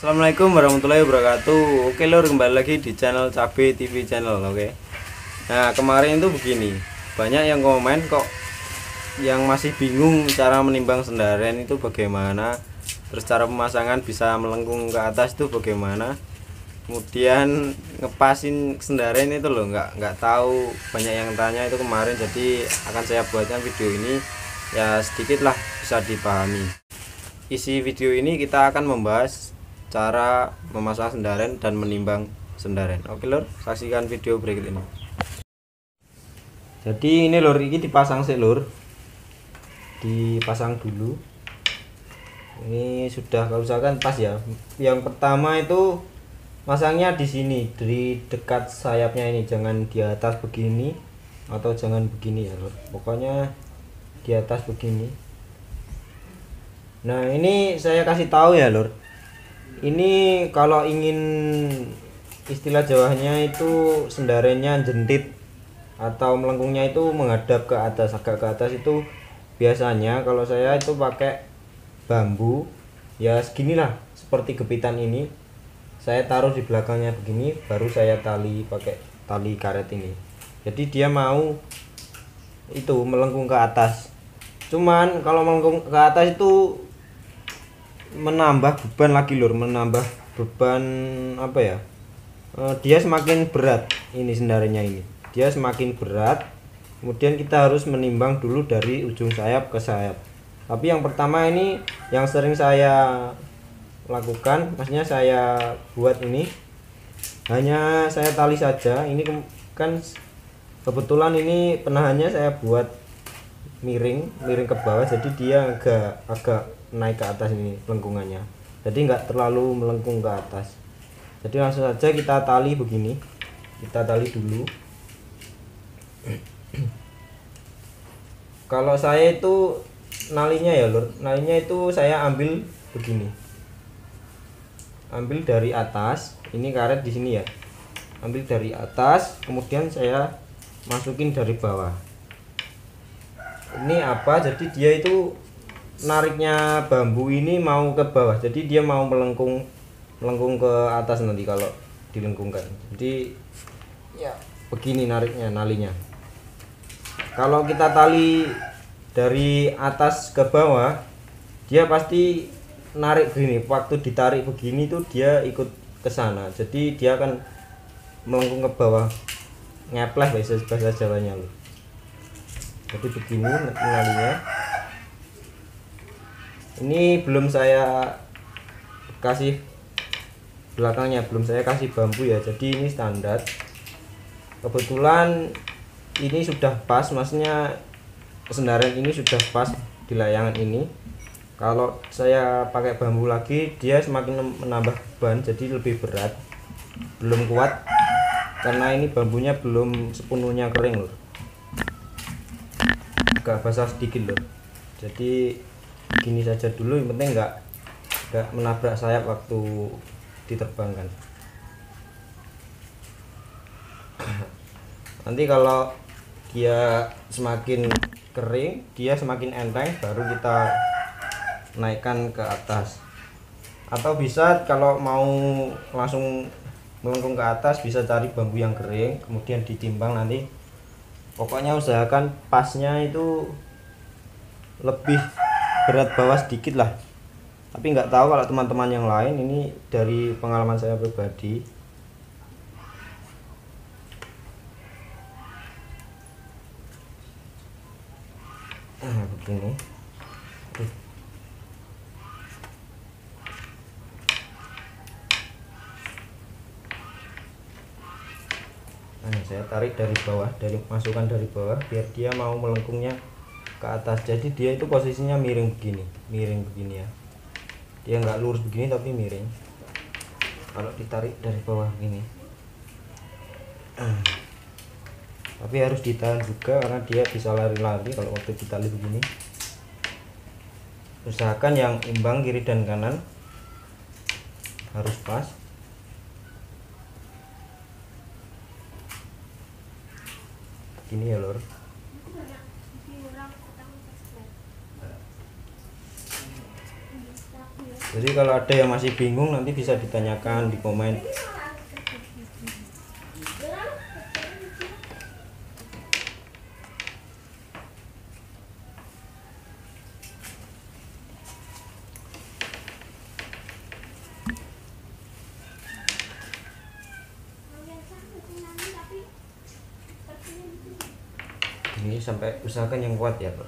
Assalamualaikum warahmatullahi wabarakatuh. Oke lor, kembali lagi di channel Cabe TV channel. Oke. Nah, kemarin itu begini, banyak yang komen kok yang masih bingung cara menimbang sendaren itu bagaimana, terus cara pemasangan bisa melengkung ke atas itu bagaimana, kemudian ngepasin sendaren itu loh nggak tahu, banyak yang tanya itu kemarin. Jadi akan saya buatkan video ini ya, sedikit lah bisa dipahami. Isi video ini kita akan membahas cara memasang sendaren dan menimbang sendaren. Oke lor, saksikan video berikut ini. Jadi ini lor, ini dipasang sih lor, dipasang dulu. Ini sudah, kalau misalkan pas ya. Yang pertama itu masangnya di sini, di dekat sayapnya ini, jangan di atas begini atau jangan begini ya lor, pokoknya di atas begini. Nah ini saya kasih tahu ya lor, ini kalau ingin istilah Jawanya itu sendarennya jentit atau melengkungnya itu menghadap ke atas, agak ke atas, itu biasanya kalau saya itu pakai bambu ya seginilah, seperti gepitan ini, saya taruh di belakangnya begini, baru saya tali pakai tali karet ini. Jadi dia mau itu melengkung ke atas. Cuman kalau melengkung ke atas itu menambah beban lagi lur, menambah beban apa ya, dia semakin berat, ini sendarannya ini dia semakin berat. Kemudian kita harus menimbang dulu dari ujung sayap ke sayap. Tapi yang pertama ini yang sering saya lakukan, maksudnya saya buat ini, hanya saya tali saja. Ini kan kebetulan ini penahannya saya buat miring ke bawah, jadi dia agak naik ke atas ini lengkungannya, jadi nggak terlalu melengkung ke atas. Jadi langsung saja kita tali begini, kita tali dulu. Kalau saya itu nalinya ya lur, nalinya itu saya ambil begini, ambil dari atas, ini karet di sini ya, ambil dari atas, kemudian saya masukin dari bawah. Ini apa, jadi dia itu nariknya bambu ini mau ke bawah, jadi dia mau melengkung ke atas nanti kalau dilengkungkan. Jadi ya begini nariknya, nalinya. Kalau kita tali dari atas ke bawah, dia pasti narik begini, waktu ditarik begini tuh dia ikut ke sana, jadi dia akan melengkung ke bawah, ngepleh bahasa Jawanya loh. Jadi begini nalinya. Ini belum saya kasih belakangnya, belum saya kasih bambu ya, jadi ini standar. Kebetulan ini sudah pas, maksudnya sendaren ini sudah pas di layangan ini. Kalau saya pakai bambu lagi, dia semakin menambah beban, jadi lebih berat, belum kuat, karena ini bambunya belum sepenuhnya kering loh, agak basah sedikit loh. Jadi gini saja dulu, yang penting nggak menabrak sayap waktu diterbangkan. Nanti kalau dia semakin kering, dia semakin enteng, baru kita naikkan ke atas. Atau bisa kalau mau langsung melengkung ke atas, bisa cari bambu yang kering, kemudian ditimbang nanti. Pokoknya usahakan pasnya itu lebih berat bawah sedikit lah. Tapi nggak tahu kalau teman-teman yang lain, ini dari pengalaman saya pribadi. Begini. Saya tarik dari bawah, masukkan dari bawah biar dia mau melengkungnya ke atas. Jadi dia itu posisinya miring begini ya, dia nggak lurus begini tapi miring kalau ditarik dari bawah begini. Tapi harus ditahan juga karena dia bisa lari-lari kalau waktu ditali begini. Usahakan yang imbang kiri dan kanan harus pas. Gini ya lor. Jadi kalau ada yang masih bingung nanti bisa ditanyakan di komen. Ini sampai usahakan yang kuat ya, Bro.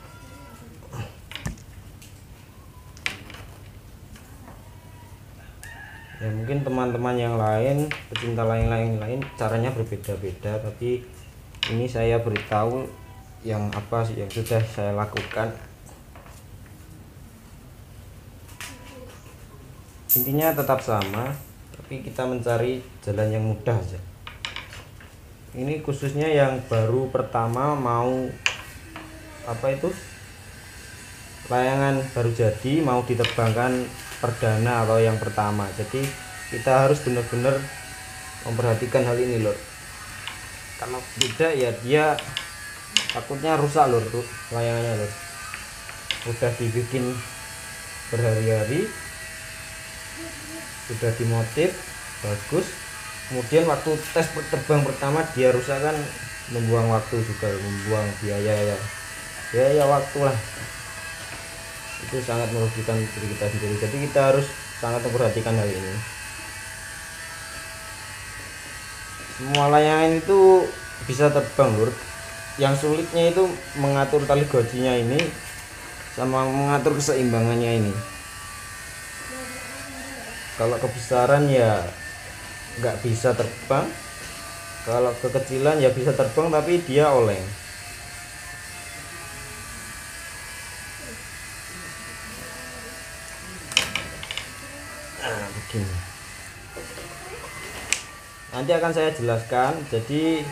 Ya mungkin teman-teman yang lain, pecinta lain caranya berbeda-beda, tapi ini saya beritahu yang apa sih yang sudah saya lakukan. Intinya tetap sama, tapi kita mencari jalan yang mudah aja. Ini khususnya yang baru pertama mau apa itu layangan baru jadi mau diterbangkan perdana atau yang pertama. Jadi kita harus benar-benar memperhatikan hal ini lor. Kalau tidak ya dia takutnya rusak lor layangannya lor. Udah dibikin berhari-hari, sudah dimotif bagus, kemudian waktu tes terbang pertama dia rusak kan membuang waktu juga, membuang biaya waktu lah. Itu sangat merugikan diri kita sendiri. Jadi kita harus sangat memperhatikan hal ini. Semua layangan itu bisa terbang lur. Yang sulitnya itu mengatur tali gojinya ini sama mengatur keseimbangannya ini. Kalau kebesaran ya nggak bisa terbang, kalau kekecilan ya bisa terbang tapi dia oleng. Nah begini, nanti akan saya jelaskan. Jadi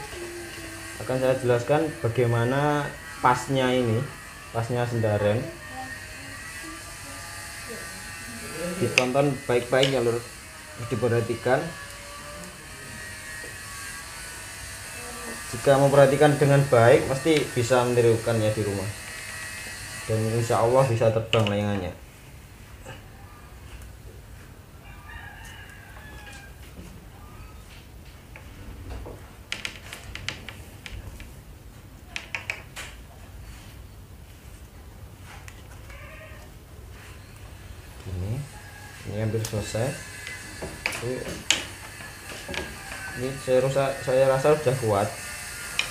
akan saya jelaskan bagaimana pasnya ini, pasnya sendaren. Ditonton baik-baik ya lur, diperhatikan. Jika memperhatikan dengan baik pasti bisa menirukan ya di rumah, dan insya Allah bisa terbang layangannya. Ini hampir selesai. Ini saya rasa sudah kuat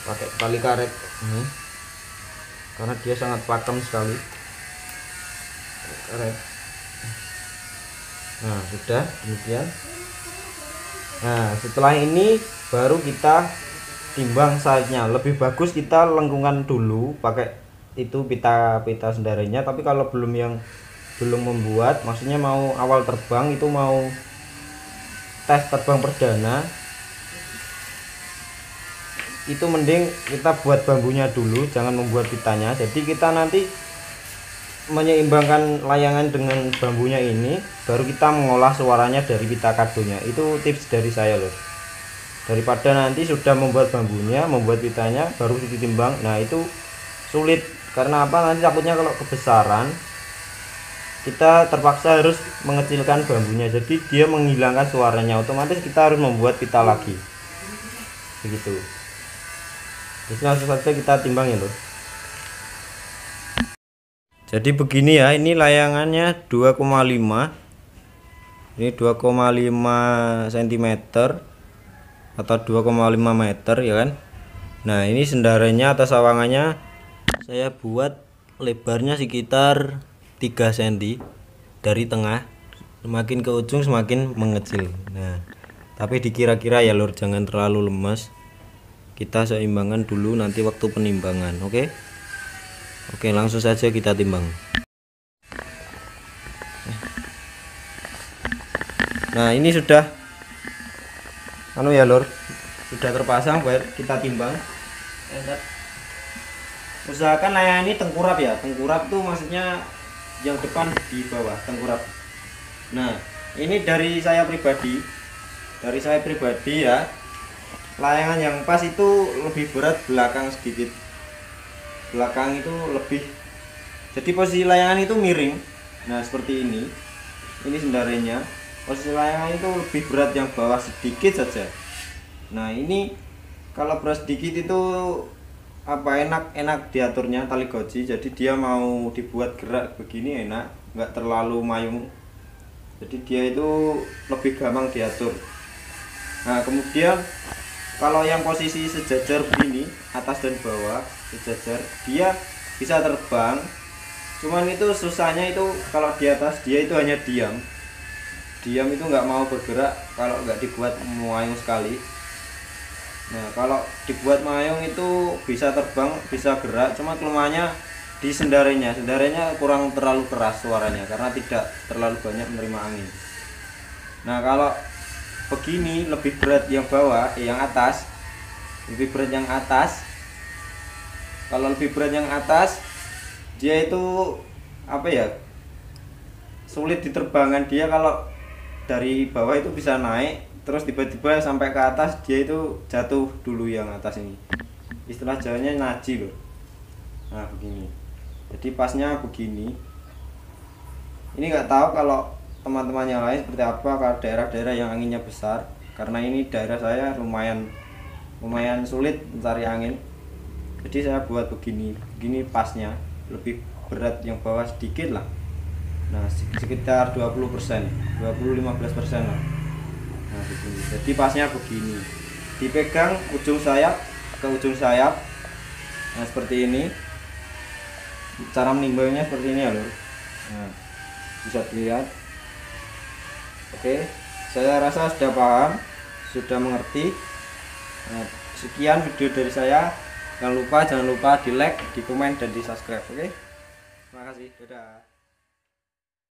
pakai tali karet ini, karena dia sangat pakem sekali karet. Nah sudah demikian. Nah setelah ini baru kita timbang size-nya. Lebih bagus kita lengkungan dulu pakai itu pita sendarannya. Tapi kalau belum membuat, maksudnya mau awal terbang, itu mau tes terbang perdana, itu mending kita buat bambunya dulu, jangan membuat pitanya. Jadi kita nanti menyeimbangkan layangan dengan bambunya ini, baru kita mengolah suaranya dari pita kadonya. Itu tips dari saya loh, daripada nanti sudah membuat bambunya, membuat pitanya baru ditimbang. Nah itu sulit, karena apa, nanti takutnya kalau kebesaran kita terpaksa harus mengecilkan bambunya, jadi dia menghilangkan suaranya, otomatis kita harus membuat pita lagi begitu. Jadi langsung saja kita timbang ya loh. Jadi begini ya, ini layangannya 2,5, ini 2,5 cm atau 2,5 meter ya kan. Nah ini sendarannya atau sawangannya saya buat lebarnya sekitar 3 cm dari tengah, semakin ke ujung semakin mengecil. Nah tapi dikira-kira ya lur, jangan terlalu lemas, kita seimbangkan dulu nanti waktu penimbangan. Oke, langsung saja kita timbang. Nah ini sudah ya lur, sudah terpasang, baik kita timbang. Usahakan layangan ini tengkurap ya, tengkurap tuh maksudnya yang depan di bawah, tengkurap. Nah ini dari saya pribadi ya, layangan yang pas itu lebih berat belakang sedikit, belakang itu lebih, jadi posisi layangan itu miring. Nah seperti ini, ini sendarenya. Posisi layangan itu lebih berat yang bawah sedikit saja. Nah ini kalau berat sedikit itu enak diaturnya tali goji, jadi dia mau dibuat gerak begini enak, nggak terlalu mayung, jadi dia itu lebih gampang diatur. Nah kemudian kalau yang posisi sejajar begini, atas dan bawah sejajar, dia bisa terbang, cuman itu susahnya itu kalau di atas dia itu hanya diam itu nggak mau bergerak kalau nggak dibuat mayung sekali. Nah kalau dibuat mayung itu bisa terbang, bisa gerak, cuma kelemahannya di sendarenya kurang terlalu keras suaranya karena tidak terlalu banyak menerima angin. Nah kalau begini lebih berat yang bawah, yang atas, lebih berat yang atas. Kalau lebih berat yang atas, dia itu sulit diterbangkan. Dia kalau dari bawah itu bisa naik, terus tiba-tiba sampai ke atas dia itu jatuh dulu yang atas ini. Istilah Jawanya naji loh. Nah begini, jadi pasnya begini. Ini nggak tahu kalau teman-teman yang lain seperti apa, kalau daerah-daerah yang anginnya besar, karena ini daerah saya lumayan sulit mencari angin, jadi saya buat begini pasnya, lebih berat yang bawah sedikit lah. Nah sekitar 20%, 20-15% lah. Nah begini, jadi pasnya begini, dipegang ujung sayap ke ujung sayap. Nah seperti ini, cara menimbangnya seperti ini ya lur. Nah bisa dilihat. Oke, saya rasa sudah paham, sudah mengerti. Nah, sekian video dari saya. Jangan lupa di like, di komen, dan di subscribe. Oke, terima kasih, dadah.